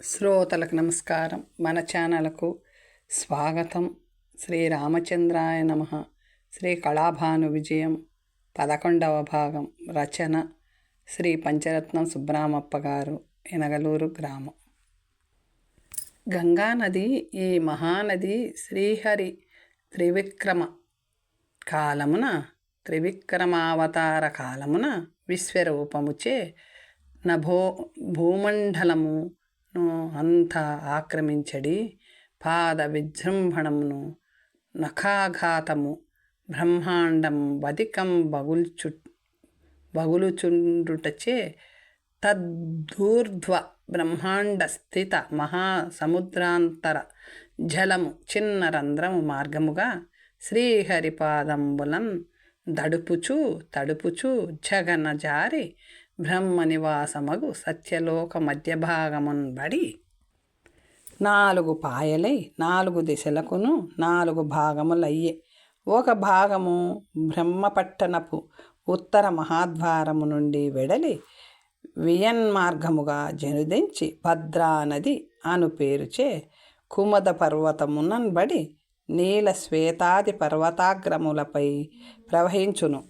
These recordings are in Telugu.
శ్రోతలకు నమస్కారం. మన ఛానల్కు స్వాగతం. శ్రీరామచంద్రాయ నమః. శ్రీ కళాభాను విజయం 11వ భాగం. రచన శ్రీ పంచరత్నం సుబ్రహ్మప్ప గారు, ఎనగలూరు గ్రామం. గంగానది, ఈ మహానది శ్రీహరి త్రివిక్రమావతార కాలమున విశ్వరూపముచే భూమండలము అంతా ఆక్రమించడి, పాద విజృంభణమును నఖాఘాతము బ్రహ్మాండం వధికం బగులుచుండుటచే తద్దూర్ధ్వ బ్రహ్మాండ స్థిత మహాసముద్రాంతర జలము చిన్న రంధ్రము మార్గముగా శ్రీహరిపాదంబులం తడుపుచు జగన జారి బ్రహ్మ నివాసమగు సత్యలోక మధ్యభాగమున్ బడి 4 పాయలై 4 దిశలకును 4 భాగములయ్యే. ఒక భాగము బ్రహ్మపట్టణపు ఉత్తర మహాద్వారము నుండి వెడలి వియన్మార్గముగా జనుదించి భద్రానది అను పేరుచే కుమద పర్వతమునన్బడి నీల శ్వేతాది పర్వతాగ్రములపై ప్రవహించును.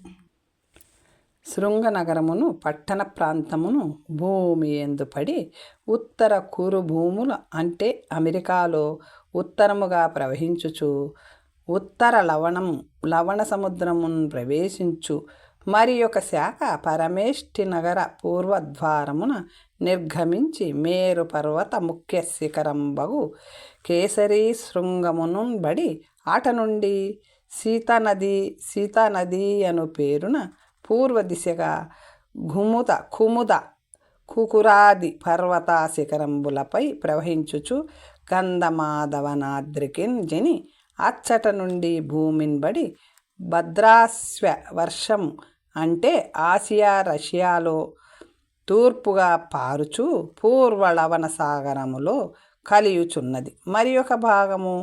శృంగనగరమును పట్టణ ప్రాంతమును భూమి ఎందు పడి ఉత్తర కురు భూముల అంటే అమెరికాలో ఉత్తరముగా ప్రవహించుచు ఉత్తర లవణ సముద్రమును ప్రవేశించు మరి ఒక శాఖ పరమేష్ఠి నగర పూర్వద్వారమున నిర్గమించి మేరు పర్వత ముఖ్య శిఖరంబగు కేసరీ శృంగమును బడి ఆట నుండి సీతానది అను పేరున పూర్వ దిశగా కుముద కుకురాది పర్వత శిఖరంబులపై ప్రవహించుచు గంధమాధవనాద్రికిన్ జని అచ్చట నుండి భూమిని బడి భద్రాస్వ వర్షము అంటే ఆసియా రష్యాలో తూర్పుగా పారుచు పూర్వ లవణ సాగరములో కలియుచున్నది. మరి ఒక భాగము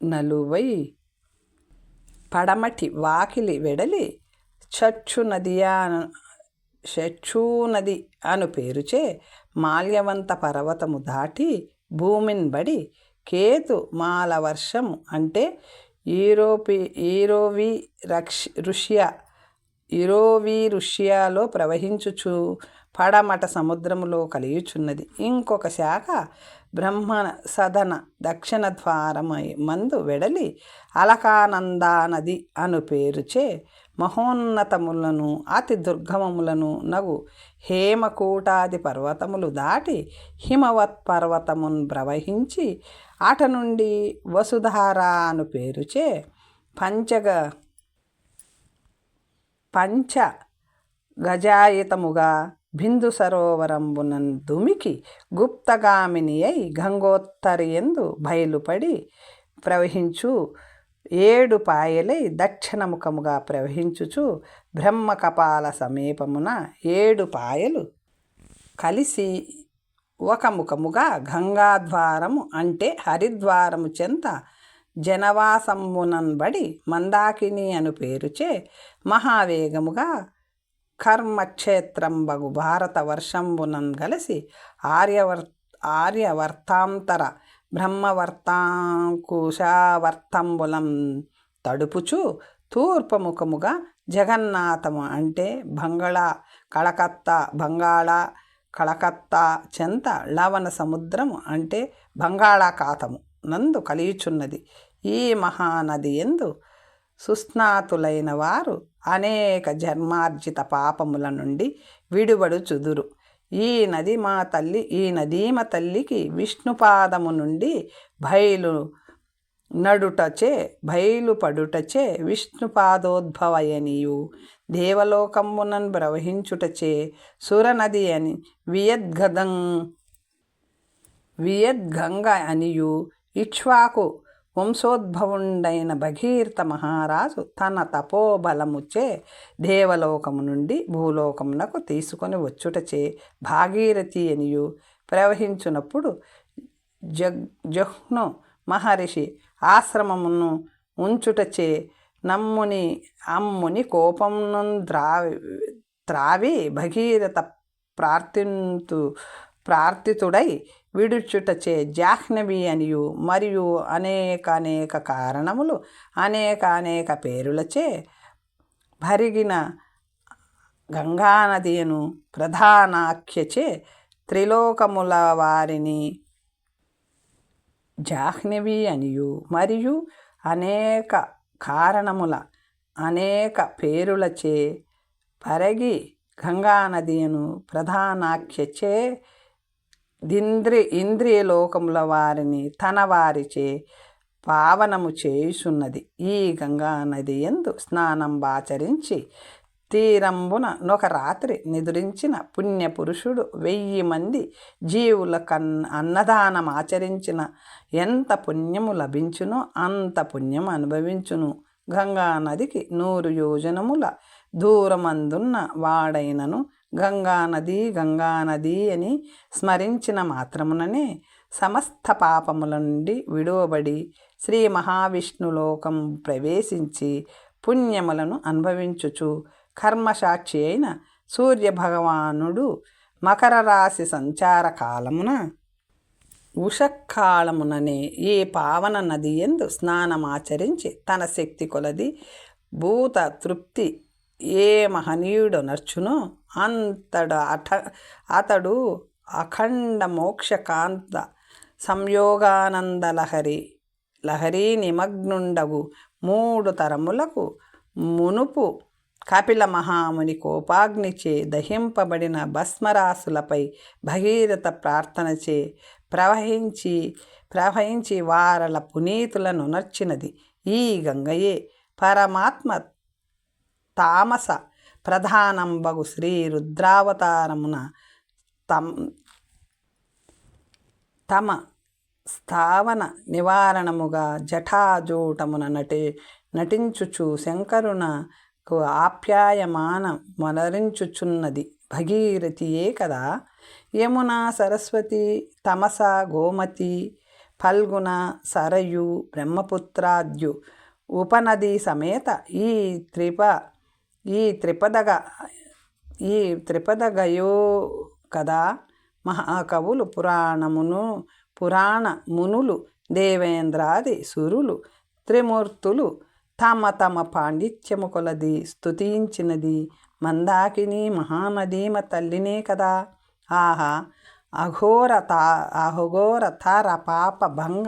నలువై పడమటి వాకిలి వెడలి చచ్చు నది అను పేరుచే మాల్యవంత పర్వతము దాటి భూమిని బడి కేతు మాల వర్షము అంటే యూరోవి రుష్యాలో ప్రవహించుచు పడమట సముద్రములో కలియుచున్నది. ఇంకొక శాఖ బ్రహ్మ సదన దక్షిణ ద్వారమై మందు వెడలి అలకానందా నది అను పేరుచే మహోన్నతములను అతి దుర్గమములను నగు హేమకూటాది పర్వతములు దాటి హిమవత్ పర్వతమును ప్రవహించి ఆట నుండి వసుధార అను పేరుచే పంచ గజాయితముగా బిందు సరోవరంబునన్ దుమికి గుప్తగామిని అయి గంగోత్తరియందు బయలుపడి ప్రవహించు 7 పాయలై దక్షిణముఖముగా ప్రవహించుచు బ్రహ్మకపాల సమీపమున 7 పాయలు కలిసి ఒక ముఖముగా గంగాద్వారము అంటే హరిద్వారము చెంత జనవాసంబునన్బడి మందాకిని అను పేరుచే మహావేగముగా కర్మక్షేత్రంబగు భారత వర్షంబునన్ కలిసి ఆర్యవర్తాంతర బ్రహ్మవర్తాంకుశావర్తంబులం తడుపుచు తూర్పుముఖముగా జగన్నాథము అంటే బంగాళ కళకత్తా చెంత లవణ సముద్రము అంటే బంగాళాఖాతము నందు కలియుచున్నది. ఈ మహానది యందు సుస్నాతులైన వారు అనేక జన్మార్జిత పాపముల నుండి విడుబడుచుదురు. ఈ నదీమ తల్లికి విష్ణుపాదము నుండి బయలుపడుటచే విష్ణుపాదోద్భవయనియు దేవలోకమునన్ ప్రవహించుటచే సురనది అని వియద్గంగ అనియు ఇక్ష్వాకు వంశోద్భవుండైన భగీరథ మహారాజు తన తపోబలముచే దేవలోకము నుండి భూలోకమునకు తీసుకొని వచ్చుటచే భాగీరథి అనియు ప్రవహించునప్పుడు జహ్ను మహర్షి ఆశ్రమమును ఉంచుటచే అమ్ముని కోపమును త్రావి భగీరథ ప్రార్థితుడై విడుచుటచే జాహ్నవి అనియు మరియు అనేక కారణములు అనేక పేరులచే భరిగిన గంగానదియను ప్రధానాఖ్యచే త్రిలోకముల వారిని జాహ్నవి అనియు మరియు అనేక కారణముల అనేక పేరులచే పరగి గంగానదియను ప్రధానాఖ్యచే ఇంద్రియలోకముల వారిని తన వారిచే పావనము చేయుచున్నది. ఈ గంగానది యందు స్నానంబాచరించి తీరంబున నొక రాత్రి నిదురించిన పుణ్యపురుషుడు 1000 మంది జీవుల అన్నదానం ఆచరించిన ఎంత పుణ్యము లభించునో అంత పుణ్యం అనుభవించును. గంగానదికి 100 యోజనముల దూరమందున్న వాడైనను గంగానది అని స్మరించిన మాత్రముననే సమస్త పాపముల నుండి విడువబడి శ్రీ మహావిష్ణులోకం ప్రవేశించి పుణ్యములను అనుభవించుచు కర్మసాక్షి అయిన సూర్యభగవానుడు మకర రాశి సంచార కాలమున ఉషకాలముననే ఈ పావన నది యందు స్నానమాచరించి తన శక్తి కొలది భూత తృప్తి ఏ మహనీయుడు నర్చునో అతడు అఖండ మోక్షకాంత సంయోగానంద లహరీ నిమగ్నుండగు 3 తరములకు మునుపు కపిల మహాముని కోపాగ్నిచే దహింపబడిన భస్మరాశులపై భగీరథ ప్రార్థనచే ప్రవహించి వారల పునీతులను నర్చినది. ఈ గంగయే పరమాత్మ తామస ప్రధానంబగు శ్రీ రుద్రావతారమున తమ స్థావన నివారణముగా జటాజూటమున నటించుచు శంకరునకు ఆప్యాయమాన మొనరించుచున్నది భగీరథియే కదా. యమున, సరస్వతి, తమస, గోమతి, ఫల్గుణ, సరయు, బ్రహ్మపుత్రాద్యు ఉపనది సమేత ఈ త్రిపదగయో కదా. మహాకవులు పురాణ మునులు దేవేంద్రాది సురులు త్రిమూర్తులు తమ పాండిత్యము కొలది స్తుతించినది మందాకిని మహానదీమ తల్లినే కదా. ఆహా అఘోర తార పాప భంగ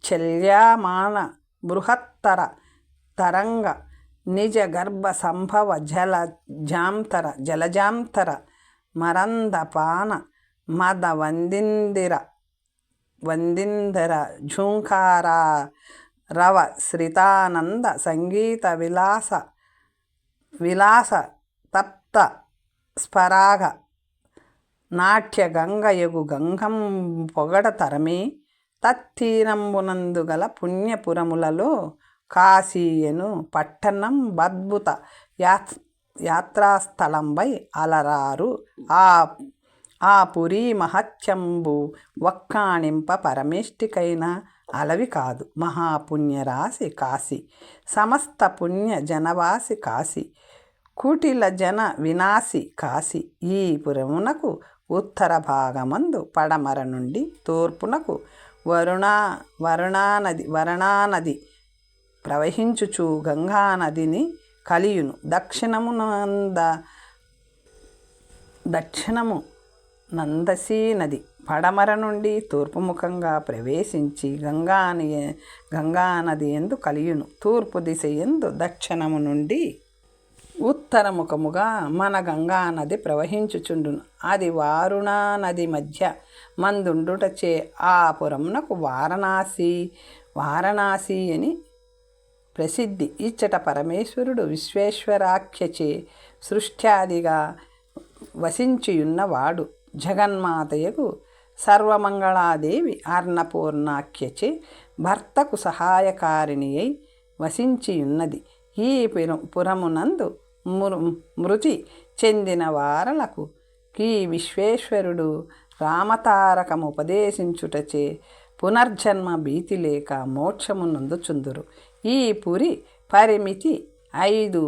చల్యమాన బృహత్తర తరంగ నిజ గర్భ సంభవ జలజాంతర మరందపాన మద వందిందర ఝూంకార రవ శ్రితానంద సంగీత విలాస తప్త స్పరాగ నాట్య గంగయగు గంగం పొగడ తరమే. తత్తీరంబునందు గల పుణ్యపురములలో కాశీయను పట్టణం అద్భుత యాత్రాస్థలంబై అలరారు. ఆ పురీ మహత్యంబు వక్కాణింప పరమేష్టికైన అలవి కాదు. మహాపుణ్యరాశి కాశీ, సమస్త పుణ్య జనవాసి కాశీ, కుటిల జన వినాశి కాశీ. ఈ పురమునకు ఉత్తర భాగమందు పడమర నుండి తూర్పునకు వరుణానది ప్రవహించుచు గంగానదిని కలియును. దక్షిణము నందసీ నది పడమర నుండి తూర్పుముఖంగా ప్రవేశించి గంగానది యందు కలియును. తూర్పు దిశ యందు దక్షిణము నుండి ఉత్తరముఖముగా మన గంగానది ప్రవహించుచుండును. అది వారుణా నది మధ్య మందుండుటచే ఆ పురమునకు వారణాసి అని ప్రసిద్ధి. ఇచ్చట పరమేశ్వరుడు విశ్వేశ్వరాఖ్యచే సృష్ట్యాదిగా వసించియున్నవాడు. జగన్మాతయకు సర్వమంగళాదేవి అన్నపూర్ణాఖ్యచే భర్తకు సహాయకారిణి అయి వసించియున్నది. ఈ పురమునందు మృతి చెందిన వారలకు ఈ విశ్వేశ్వరుడు రామతారకముపదేశించుటచే పునర్జన్మ భీతి లేక మోక్షము నందుచుందురు. ఈ పురి పరిమితి 5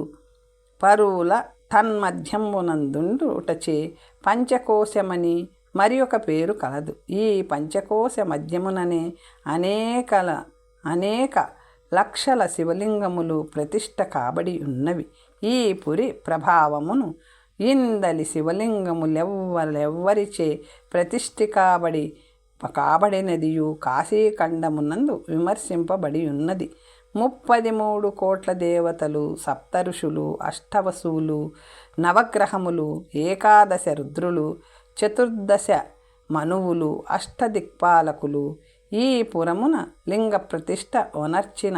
పరువుల తన్మధ్యమునందుండుటచే పంచకోశమని మరి ఒక పేరు కలదు. ఈ పంచకోశ మధ్యముననే అనేక లక్షల శివలింగములు ప్రతిష్ఠ కాబడి ఉన్నవి. ఈ పురి ప్రభావమును ఇందలి శివలింగములెవ్వరిచే ప్రతిష్ఠ కాబడినదియు కాశీఖండమునందు విమర్శింపబడి ఉన్నది. 33 కోట్ల దేవతలు, సప్తఋషులు, అష్టవసువులు, నవగ్రహములు, ఏకాదశ రుద్రులు, 14 మనువులు, అష్టదిక్పాలకులు ఈ పురమున లింగ ప్రతిష్ఠ ఒనర్చిన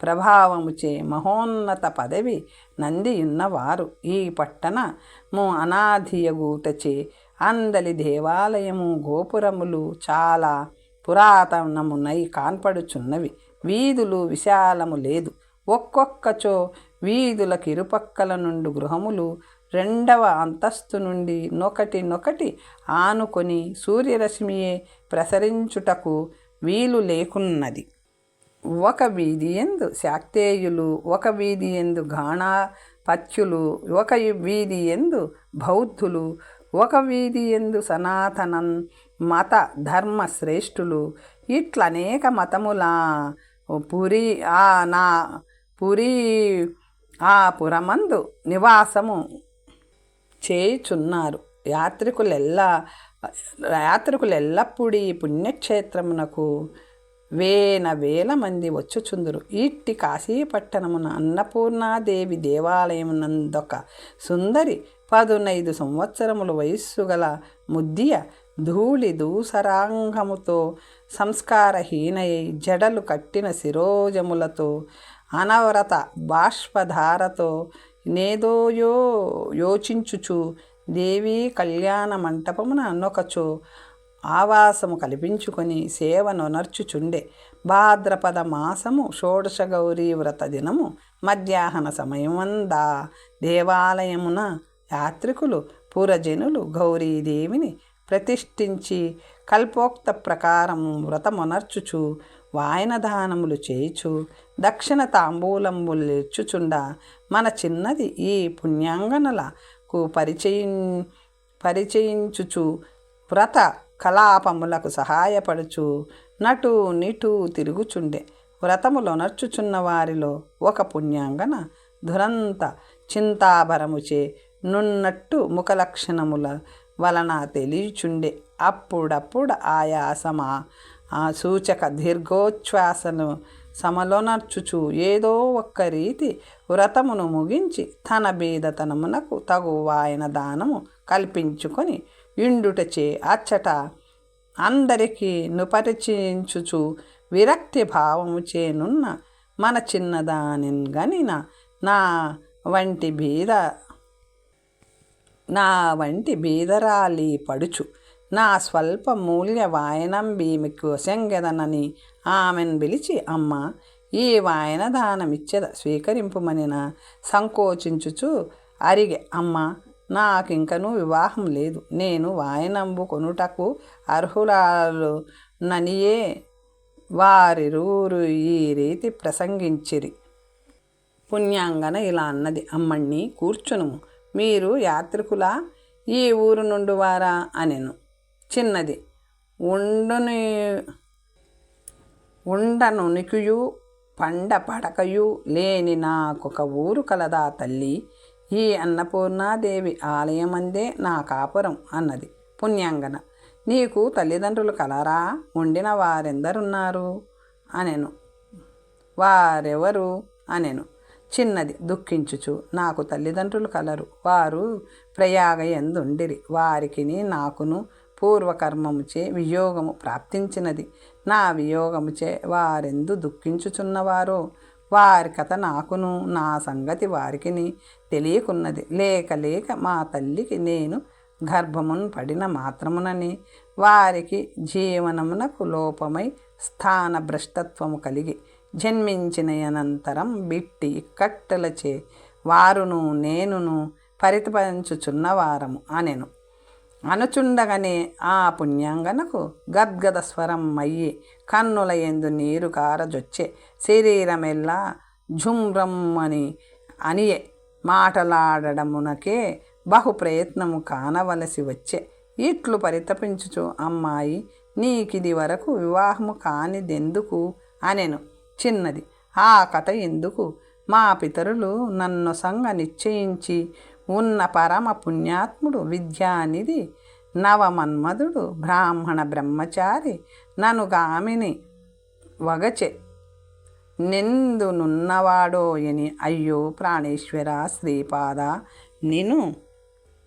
ప్రభావముచే మహోన్నత పదవి నందియున్నవారు. ఈ పట్టణము అనాదియగూటచే అందలి దేవాలయము గోపురములు చాలా పురాతనమునై కాన్పడుచున్నవి. వీధులు విశాలము లేదు. ఒక్కొక్కచో వీధులకు ఇరుపక్కల నుండి గృహములు 2వ అంతస్తు నుండి నొకటి ఆనుకొని సూర్యరశ్మియే ప్రసరించుటకు వీలు లేకున్నది. ఒక వీధి యందు శాక్తేయులు, ఒక వీధి యందు గాణాపత్యులు, ఒక వీధి యందు బౌద్ధులు, ఒక వీధి యందు సనాతన మత ధర్మ శ్రేష్ఠులు, ఇట్లనేక మతముల పురమందు నివాసము చేయుచున్నారు. యాత్రికులెల్లప్పుడూ ఈ పుణ్యక్షేత్రమునకు వేల మంది వచ్చుచుందురు. ఇట్టి కాశీపట్టణమున అన్నపూర్ణాదేవి దేవాలయమునందొక సుందరి 15 సంవత్సరముల వయస్సు గల ముద్దియ ధూళి దూసరాంగముతో సంస్కారహీనయై జడలు కట్టిన శిరోజములతో అనవరత బాష్పధారతో నేదోయో యోచించుచు దేవీ కళ్యాణ మంటపమున నొకచో ఆవాసము కల్పించుకొని సేవనొనర్చుచుండే. భాద్రపద మాసము షోడశ గౌరీ వ్రత దినము మధ్యాహ్న సమయమందా దేవాలయమున యాత్రికులు పురజనులు గౌరీదేవిని ప్రతిష్ఠించి కల్పోక్త ప్రకారము వ్రతమొనర్చుచు వాయనదానములు చేయుచు దక్షిణ తాంబూలంబులిచ్చుచుండ మన చిన్నది ఈ పుణ్యాంగనలకు పరిచయించుచు వ్రత కలాపములకు సహాయపడుచు నటు నిటు తిరుగుచుండే. వ్రతములొనర్చుచున్న వారిలో ఒక పుణ్యాంగన దురంత చింతాభరముచే నున్నట్టు ముఖలక్షణముల వలన తెలియచుండే. అప్పుడప్పుడు ఆయాసమా సూచక దీర్ఘోచ్ఛ్వాసను సమలొనర్చుచు ఏదో ఒక్క రీతి వ్రతమును ముగించి తన బీదతనమునకు తగు వాయన దానము కల్పించుకొని ఇండుటచే అచ్చట అందరికీ నుపరిచించుచు విరక్తి భావము చేనున్న మన చిన్నదానిని గనిన నా వంటి బీదరాలి పడుచు నా స్వల్ప మూల్య వాయనం భీమికి వశంగెదనని ఆమెను పిలిచి, అమ్మ ఈ వాయనదానమిచ్చెద స్వీకరింపుమనిన సంకోచించుచు అరిగే. అమ్మ నాకింకనూ వివాహం లేదు, నేను వాయనంబు కొనుటకు అర్హురాలు ననియే వారిరువురు ఈ రీతి ప్రసంగించిరి. పుణ్యాంగన ఇలా అన్నది, అమ్మణ్ణి కూర్చునుము, మీరు యాత్రికులా ఈ ఊరు నుండి వారా అనెను. చిన్నది, ఉండనునికియు పండ పడకయు లేని నాకొక ఊరు కలదా తల్లి, ఈ అన్నపూర్ణాదేవి ఆలయమందే నా కాపురం అన్నది. పుణ్యాంగన, నీకు తల్లిదండ్రులు కలరా, ఉండిన వారెందరున్నారు అనెను. వారెవరు అనెను. చిన్నది దుఃఖించుచు, నాకు తల్లిదండ్రులు కలరు, వారు ప్రయాగ యందుండిరి, వారికిని నాకును పూర్వకర్మముచే వియోగము ప్రాప్తించినది. నా వియోగముచే వారెందు దుఃఖించుచున్నవారో వారి కథ నాకును నా సంగతి వారికిని తెలియకున్నది. లేక మా తల్లికి నేను గర్భమును పడిన మాత్రమునని వారికి జీవనమునకు లోపమై స్థాన భ్రష్టత్వము కలిగి జన్మించిన అనంతరం బిట్టి ఇక్కట్టలచే వారును నేనును పరితపించుచున్నవారము అనెను. అనుచుండగానే ఆ పుణ్యాంగనకు గద్గద స్వరం అయ్యి కన్నుల యందు నీరు కారజొచ్చే, శరీరమెల్లా ఝుమ్రమ్మని అనియే, మాటలాడడమునకే బహు ప్రయత్నము కానవలసి వచ్చే. ఇట్లు పరితపించుచు, అమ్మాయి, నీకిది వరకు వివాహము కానిదెందుకు అనెను చిన్నది. ఆ కథ ఎందుకు? మా పితరులు నన్ను సంగ నిశ్చయించి ఉన్న పరమ పుణ్యాత్ముడు, విద్యానిధి, నవమన్మధుడు, బ్రాహ్మణ బ్రహ్మచారి ననుగామిని వగచె నెందునున్నవాడోయని. అయ్యో ప్రాణేశ్వర శ్రీపాద, నిను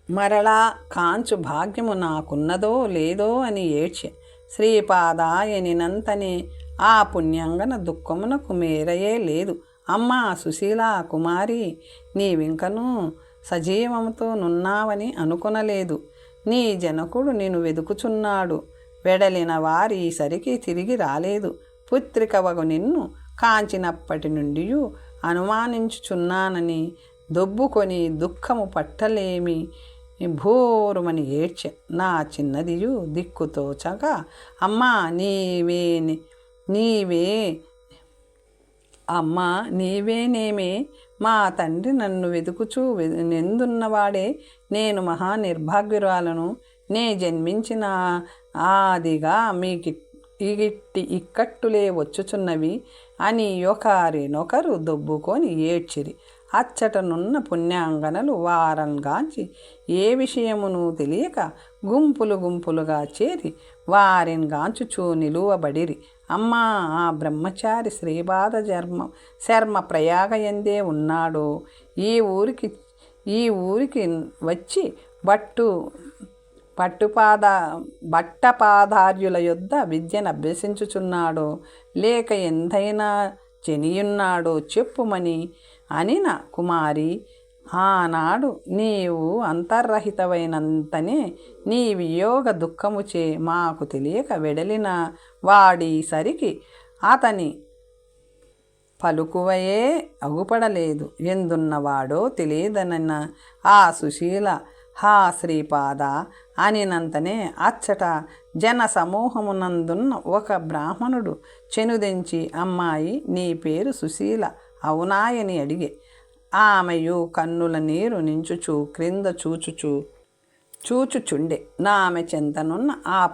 మరలా కాంచు భాగ్యము నాకున్నదో లేదో అని ఏడ్చె. శ్రీపాదాయనినంతనే ఆ పుణ్యంగన దుఃఖమునకు మేరయే లేదు. అమ్మా సుశీలా కుమారి, నీవింకనూ సజీవముతో నున్నావని అనుకొనలేదు. నీ జనకుడు నిన్ను వెదుకుచున్నాడు. వెడలిన వారి సరికి తిరిగి రాలేదు. పుత్రికవగు నిన్ను కాంచినప్పటి నుండి అనుమానించుచున్నానని దొబ్బుకొని దుఃఖము పట్టలేమి భోరుమని ఏడ్చె. నా చిన్నదియు దిక్కుతోచగా, అమ్మా నీవేనేమే, మా తండ్రి నన్ను వెతుకుచూ నెందున్నవాడే. నేను మహా నిర్భాగ్యురాలను. నే జన్మించిన ఆదిగా ఇక్కట్టులే వచ్చుచున్నవి అని ఒకరినొకరు దొబ్బుకొని ఏడ్చిరి. అచ్చటనున్న పుణ్యాంగనలు వారంగాంచి ఏ విషయమును తెలియక గుంపులు గుంపులుగా చేరి వారిని నిలువబడిరి. అమ్మా, ఆ బ్రహ్మచారి శ్రీపాద శర్మ ప్రయాగయందే ఉన్నాడో. ఈ ఊరికి వచ్చి బట్టపాదార్యుల యొద్ద విద్యను అభ్యసించుచున్నాడో, లేక ఎంతైనా చెనియున్నాడో చెప్పుమని అనిన కుమారి. ఆనాడు నీవు అంతర్రహితమైనంతనే నీ వియోగ దుఃఖముచే మాకు తెలియక వెడలిన వాడీసరికి అతని పలుకువయే అగుపడలేదు. ఎందున్నవాడో తెలియదనన్న ఆ సుశీల హా శ్రీపాద అనినంతనే అచ్చట జన సమూహమునందున్న ఒక బ్రాహ్మణుడు చెనుదెంచి, అమ్మాయి, నీ పేరు సుశీల అవునాయని అడిగే. ఆమెయు కన్నుల నీరు నించుచు క్రింద చూచుచుండె. ఆమె చెంతనున్న ఆ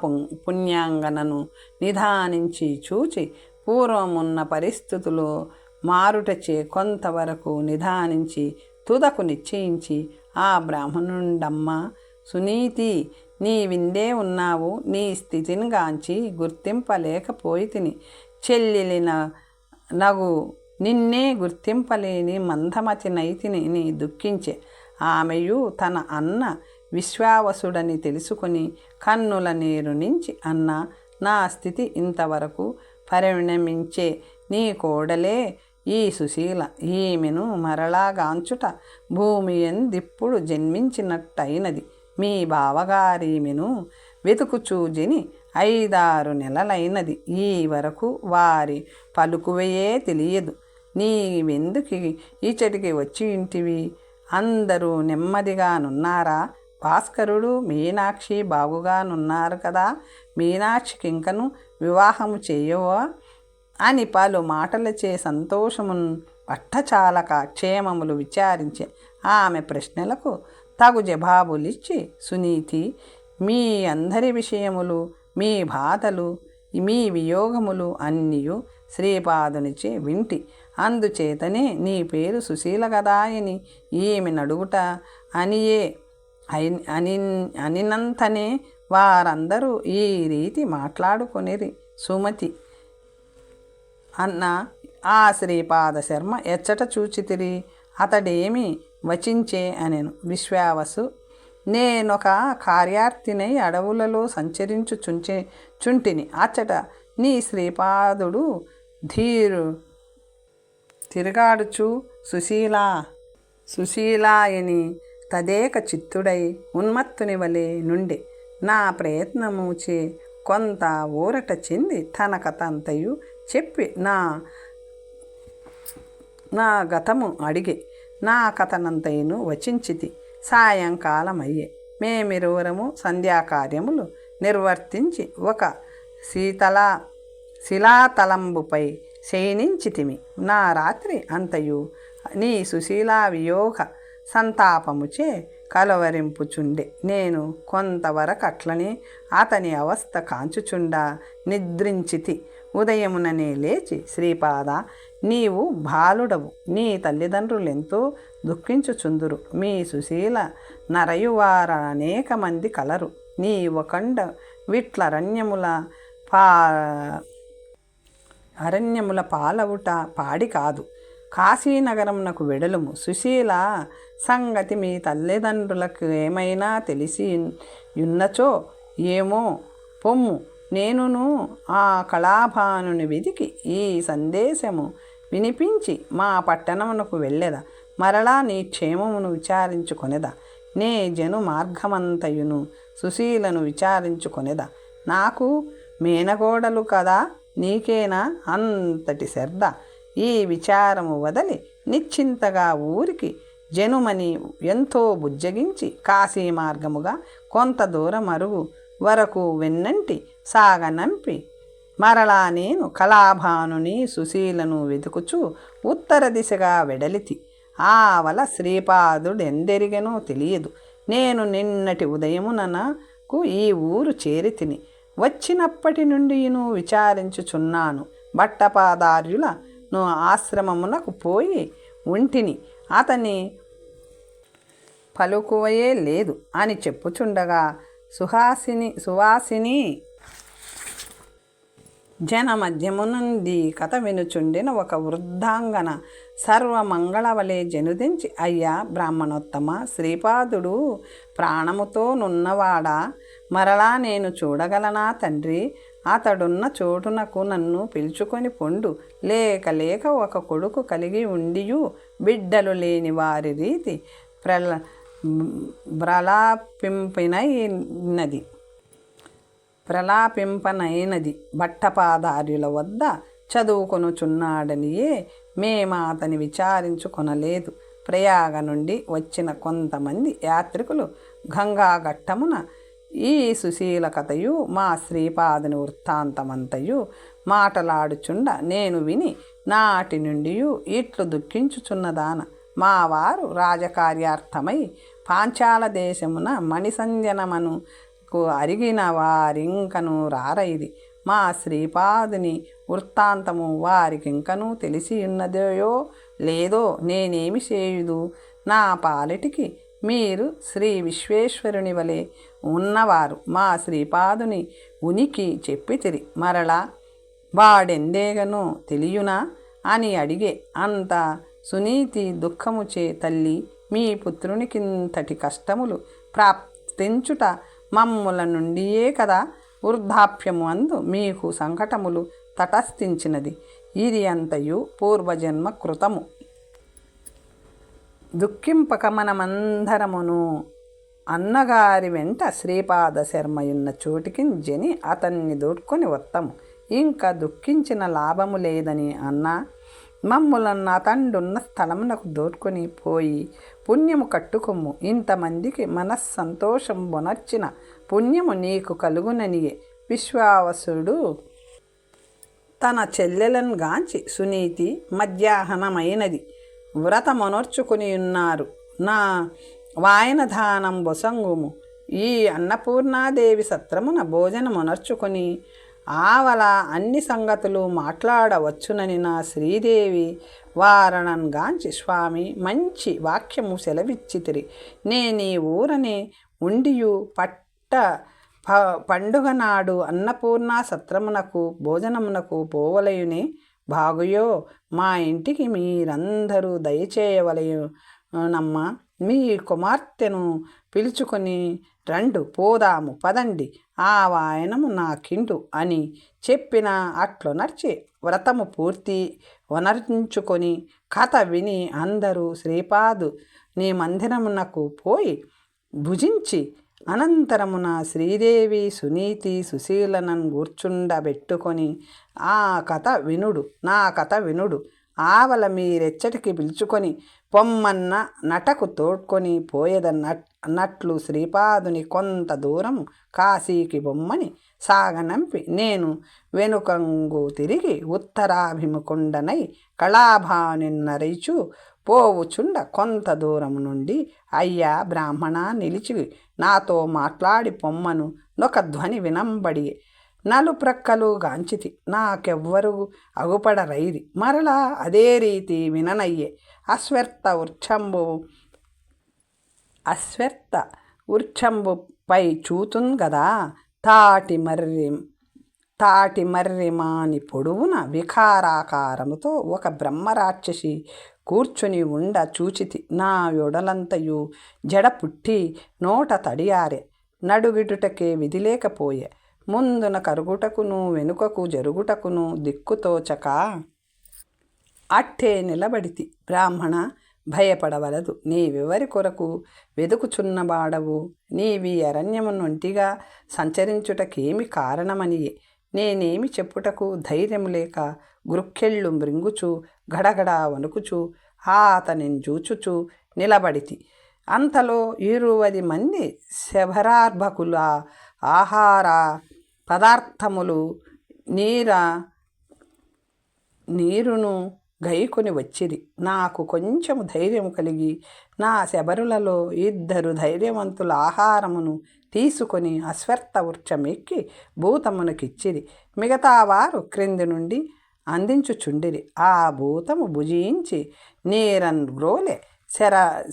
పుణ్యాంగనను నిధానించి చూచి పూర్వమున్న పరిస్థితులు మారుటచే కొంతవరకు నిధానించి తుదకు నిశ్చయించి, ఆ బ్రాహ్మణుండమ్మా సునీతి, నీ విందే ఉన్నావు. నీ స్థితిని గాంచి గుర్తింపలేకపోయితిని. చెల్లెలిన నగు నిన్నే గుర్తింపలేని మందమతి నైతిని దుఃఖించే. ఆమెయు తన అన్న విశ్వావసుడని తెలుసుకుని కన్నుల నీరు నుంచి, అన్న, నా స్థితి ఇంతవరకు పరిణమించే నీ కోడలే ఈ సుశీల. ఈమెను మరలాగాంచుట భూమి ఎందిప్పుడు జన్మించినట్టయినది. మీ బావగారీమెను వెతుకుచూజిని 5-6 నెలలైనది. ఈ వరకు వారి పలుకువయే తెలియదు. నీవెందుకు ఈచటికి వచ్చి ఇంటివి? అందరూ నెమ్మదిగానున్నారా? భాస్కరుడు, మీనాక్షి బాగుగానున్నారు కదా? మీనాక్షికి ఇంకను వివాహము చేయవా అని పలు మాటలచే సంతోషమును పట్టచాలక క్షేమములు విచారించే. ఆమె ప్రశ్నలకు తగు జవాబులిచ్చి, సునీతి, మీ అందరి విషయములు, మీ బాధలు, మీ వియోగములు అన్నీయు శ్రీపాదునిచే వింటి. అందుచేతనే నీ పేరు సుశీల గదాయని ఈమె నడుగుట అనినంతనే వారందరూ ఈ రీతి మాట్లాడుకొనిరి. సుమతి అన్న ఆ శ్రీపాద శర్మ ఎచ్చట చూచితిరి? అతడేమి వచించే అనెను విశ్వావసు. నేనొక కార్యార్థినై అడవులలో చుంటిని. అచ్చట నీ శ్రీపాదుడు తిరుగాడుచు సుశీలాయని తదేక చిత్తుడై ఉన్మత్తుని వలె నుండే. నా ప్రయత్నముచే కొంత ఊరట చెంది తన కథ అంతయు చెప్పి నా గతము అడిగే. నా కథనంతయును వచించితి. సాయంకాలమయ్యే. మేమిరువురము సంధ్యాకార్యములు నిర్వర్తించి ఒక శిలాతలంబుపై శయనించితిమి. నా రాత్రి అంతయు నీ సుశీలా వియోగ సంతాపముచే కలవరింపుచుండె. నేను కొంతవరకు అట్లని అతని అవస్థ కాంచుచుండా నిద్రించితి. ఉదయముననే లేచి, శ్రీపాద, నీవు బాలుడవు, నీ తల్లిదండ్రులెంతో దుఃఖించుచుందురు. మీ సుశీల నరయువార అనేక మంది కలరు. నీ ఒకండ విట్లరణ్యముల అరణ్యముల పాలవుట పాడి కాదు. కాశీనగరమునకు వెడలుము. సుశీల సంగతి మీ తల్లిదండ్రులకు ఏమైనా తెలిసి యున్నచో ఏమో పొమ్ము. నేనును ఆ కళాభానుని వెదికి ఈ సందేశము వినిపించి మా పట్టణమునకు వెళ్ళెదా. మరలా నీ క్షేమమును విచారించుకొనెదా. నే జను మార్గమంతయును సుశీలను విచారించుకొనెదా. నాకు మేనగోడలు కదా, నీకేనా అంతటి శ్రద్ధ? ఈ విచారము వదలి నిశ్చింతగా ఊరికి జనుమని ఎంతో బుజ్జగించి కాశీ మార్గముగా కొంత దూరం అరుగు వరకు వెన్నంటి సాగనంపి మరలా నేను కళాభానుని సుశీలను వెతుకుచూ ఉత్తర దిశగా వెడలితి. ఆవల శ్రీపాదుడెందెరిగెనో తెలియదు. నేను నిన్నటి ఉదయమునకు ఈ ఊరు చేరితిని. వచ్చినప్పటి నుండి విచారించుచున్నాను. భట్టపాదార్యులను ఆశ్రమమునకు పోయి ఉంటిని. అతని పలుకువయే లేదు అని చెప్పుచుండగా సువాసిని జనమధ్యమునుంది కథ వినుచుండిన ఒక వృద్ధాంగన సర్వమంగళవలే జనుదించి, అయ్యా బ్రాహ్మణోత్తమ, శ్రీపాదుడు ప్రాణముతో నున్నవాడా? మరలా నేను చూడగలనా తండ్రి? అతడున్న చోటునకు నన్ను పిలుచుకొని పొండు. లేక లేక ఒక కొడుకు కలిగి ఉండియు బిడ్డలు లేని వారి రీతి ప్రలాపింపనైనది. భట్టపాదార్యుల వద్ద చదువుకొనుచున్నాడనియే మేము అతని విచారించుకొనలేదు. ప్రయాగ నుండి వచ్చిన కొంతమంది యాత్రికులు గంగా ఘట్టమున ఈ సుశీల కథయు మా శ్రీపాదుని వృత్తాంతమంతయు మాటలాడుచుండ నేను విని నాటి నుండి ఇట్లు దుఃఖించుచున్నదాన. మా వారు రాజకార్యార్థమై పాంచాల దేశమున మణిసంజనమనుకు అరిగిన వారింకను రారైది. మా శ్రీపాదుని వృత్తాంతము వారికింకనూ తెలిసి ఉన్నదయో లేదో నేనేమి చేయుదు. నా పాలిటికి మీరు శ్రీ విశ్వేశ్వరుని వలె ఉన్నవారు మా శ్రీపాదుని ఉనికి చెప్పితిరి. మరలా వాడెందేగనో తెలియునా అని అడిగే. అంత సునీతి దుఃఖముచే, తల్లి, మీ పుత్రునికింతటి కష్టములు ప్రాప్తించుట మమ్ముల నుండియే కదా. వృద్ధాప్యము అందు మీకు సంకటములు తటస్థించినది. ఇది అంతయు పూర్వజన్మ కృతము. దుఃఖింపక మనమందరమును అన్నగారి వెంట శ్రీపాద శర్మయున్న చోటికి జని అతన్ని దోడ్కొని వత్తము. ఇంకా దుఃఖించిన లాభము లేదని అన్నా, మమ్ములన్న అతండున్న స్థలమునకు దోడ్కొని పోయి పుణ్యము కట్టుకొమ్ము. ఇంతమందికి మనస్సంతోషం బొనర్చిన పుణ్యము నీకు కలుగుననియే. విశ్వావసుడు తన చెల్లెలను గాంచి, సునీతి మధ్యాహ్నమైనది, వ్రతమొనర్చుకుని ఉన్నారు, నా వాయనదానం బొసంగుము. ఈ అన్నపూర్ణాదేవి సత్రమున భోజనమొనర్చుకొని ఆవల అన్ని సంగతులు మాట్లాడవచ్చునని నా శ్రీదేవి వారణంగాంచి, స్వామి మంచి వాక్యము సెలవిచ్చితిరి. నేనీ ఊరనే ఉండియు పండుగ నాడు అన్నపూర్ణ సత్రమునకు భోజనమునకు పోవలయునే బాగుయో. మా ఇంటికి మీరందరూ దయచేయవలయునమ్మ. మీ కుమార్తెను పిలుచుకొని రండు, పోదాము పదండి, ఆ వాయనము నాకిండు అని చెప్పిన అట్లొనర్చి వ్రతము పూర్తి వనర్చుకొని కథ విని అందరూ శ్రీపాదు నీ మందిరమునకు పోయి భుజించి అనంతరమున శ్రీదేవి సునీతి సుశీలనను కూర్చుండబెట్టుకొని ఆ కథ వినుడు, నా కథ వినుడు. ఆవల మీరెచ్చటికి పిలుచుకొని పొమ్మన్న నటకు తోడ్కొని పోయేదన్నట్లు శ్రీపాదుని కొంత దూరం కాశీకి బొమ్మని సాగనంపి నేను వెనుకంగు తిరిగి ఉత్తరాభిముఖుండనై కళాభాని నరైచు పోవుచుండ కొంత దూరం నుండి అయ్యా బ్రాహ్మణ నిలిచి నాతో మాట్లాడి పొమ్మను నొక ధ్వని వినంబడి నలుప్రక్కలు గాంచితి. నాకెవ్వరు అగుపడరైరి. మరలా అదే రీతి విననయ్యే. అశ్వత్థ వృక్షంబుపై చూతున్ గదా తాటి మర్రిమాని పొడువున వికారాకారముతో ఒక బ్రహ్మరాక్షసి కూర్చుని ఉండ చూచితి. నా యొడలంతయు జడ పుట్టి నోట తడియారే. నడుగిటుటకే విధిలేకపోయే. ముందున కరుగుటకును వెనుకకు జరుగుటకును దిక్కుతోచక అట్టే నిలబడితి. బ్రాహ్మణ భయపడవలదు. నీవెవరి కొరకు వెదుకుచున్నవాడవు? నీవి అరణ్యమునొంటిగా సంచరించుటకేమి కారణమనియే. నేనేమి చెప్పుటకు ధైర్యము లేక గ్రుక్కెళ్ళు మృంగుచు గడగడ వణుకుచు అతనిని చూచుచు నిలబడితి. అంతలో 20 మంది శబరార్భకుల ఆహార పదార్థములు నీరును గైకొని వచ్చిరి. నాకు కొంచెము ధైర్యము కలిగి నా శబరులలో 2 ధైర్యవంతుల ఆహారమును తీసుకొని అశ్వత్థ వృక్షమెక్కి భూతమునకిచ్చిరి. మిగతా వారు క్రింది నుండి అందించుచుండిరి. ఆ భూతము భుజించి నీరన్గ్రోలే.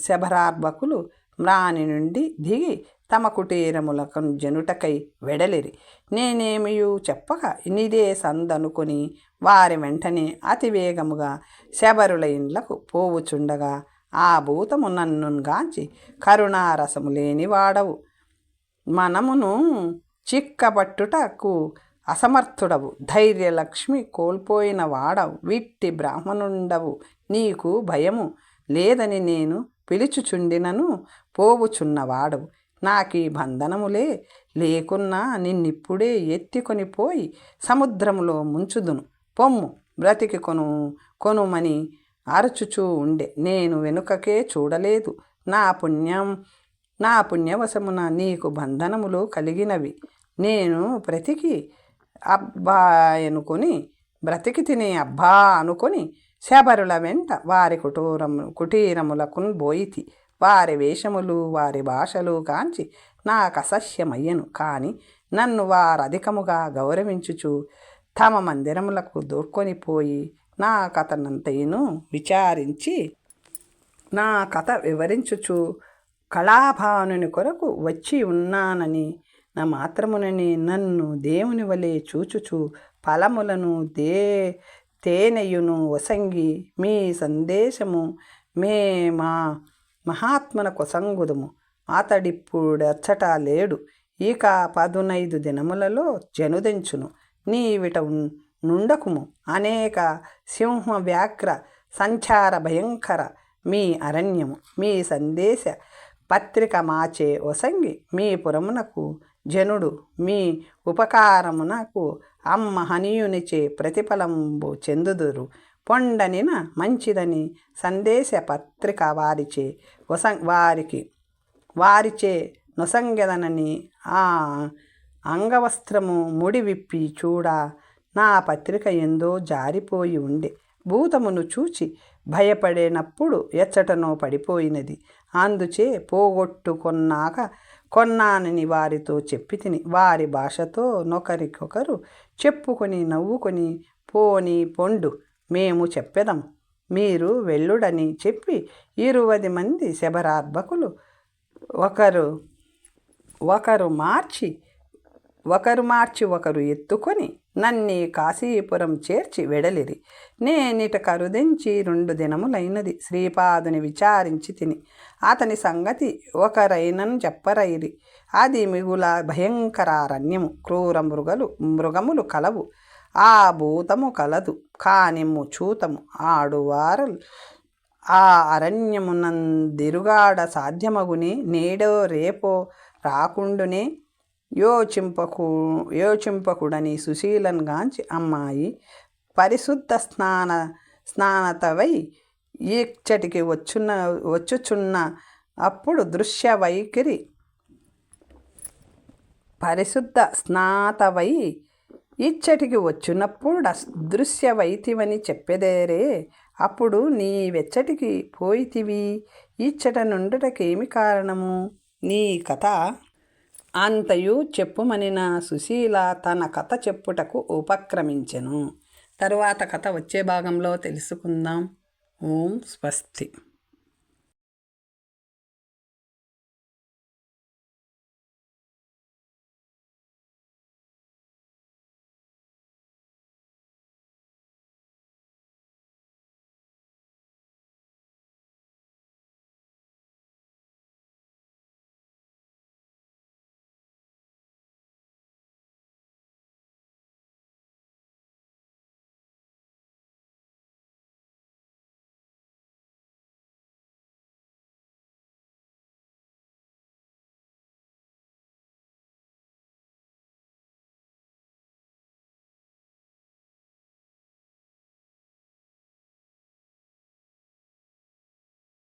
శబరార్భకులు మ్రాని నుండి దిగి తమ కుటీరములకు జనుటకై వెడలిరి. నేనేమియూ చెప్పక నిదే సందనుకొని వారి వెంటనే అతివేగముగా శబరుల ఇండ్లకు పోవుచుండగా ఆ భూతము నన్ను గాంచి కరుణారసము లేనివాడవు, మనమును చిక్కబట్టుటకు అసమర్థుడవు, ధైర్యలక్ష్మి కోల్పోయిన వాడవు, విట్టి బ్రాహ్మణుండవు, నీకు భయము లేదని నేను పిలుచుచుండినను పోవుచున్నవాడవు, నాకీ బంధనములే లేకున్నా నిన్నిప్పుడే ఎత్తికొని పోయి సముద్రములో ముంచుదును, పొమ్ము బ్రతికి కొనుమని అరచుచూ ఉండే. నేను వెనుకకే చూడలేదు. నా పుణ్యవశమున నీకు బంధనములు కలిగినవి. నేను బ్రతికి అబ్బా అనుకొని శబరుల వెంట వారి కుటీరములకు బోయితి. వారి వేషములు వారి భాషలు కాంచి నాకు అసహ్యమయ్యను. కానీ నన్ను వారధికముగా గౌరవించుచు తమ మందిరములకు దూర్కొని పోయి నా కథనంతయును విచారించి నా కథ వివరించుచు కళాభానుని కొరకు వచ్చి ఉన్నానని నా మాత్రమునని నన్ను దేవుని వలె చూచుచు ఫలములను తేనెయును వసంగి మీ సందేశము మే మా మహాత్మన కొసంగుదుము. అతడిప్పుడచ్చట లేడు. ఇక 15 దినములలో జనుదెంచును. నీవిట నుండకుము. అనేక సింహ వ్యాఘ్ర సంచార భయంకర మీ అరణ్యము. మీ సందేశ పత్రిక మాచే వసంగి మీ పురమునకు జనుడు మీ ఉపకారమునకు అమ్మహనీయునిచే ప్రతిఫలంబు చెందుదురు. పొండనిన మంచిదని సందేశ పత్రిక వారిచే నొసంగెదనని ఆ అంగవస్త్రము ముడి విప్పి చూడ నా పత్రిక ఎందో జారిపోయి ఉండే. భూతమును చూచి భయపడేనప్పుడు ఎచ్చటనో పడిపోయినది. అందుచే కొన్నానని వారితో చెప్పి తిని. వారి భాషతో నొకరికొకరు చెప్పుకొని నవ్వుకొని పొండు మేము చెప్పెదం మీరు వెళ్ళుడని చెప్పి 20 మంది శబరార్భకులు ఒకరు మార్చి ఒకరు ఎత్తుకొని నన్ని కాశీపురం చేర్చి వెడలిరి. నేనిట కరుదెంచి 2 దినములైనది. శ్రీపాదుని విచారించి తిని. అతని సంగతి ఒకరైనను చెప్పరైరి. అది మిగుల భయంకరారణ్యము. క్రూర మృగములు కలవు. ఆ భూతము కలదు. కానిమ్ము చూతము. ఆడువారు ఆ అరణ్యమునందిరుగాడ సాధ్యమగుని. నేడో రేపో రాకుండునే యోచింపకుడని సుశీలను గాంచి అమ్మాయి పరిశుద్ధ స్నానతవై ఇచ్చటికి వచ్చుచున్న అప్పుడు పరిశుద్ధ స్నాతవై ఇచ్చటికి వచ్చినప్పుడు దృశ్యవైతివని చెప్పెదేరే. అప్పుడు నీ వెచ్చటికి పోయితివి, ఇచ్చట నుండుటకేమి కారణము? నీ కథ అంతయు చెప్పుమనిన సుశీల తన కథ చెప్పుటకు ఉపక్రమించెను. తరువాత కథ వచ్చే భాగంలో తెలుసుకుందాం. ఓం స్వస్తి.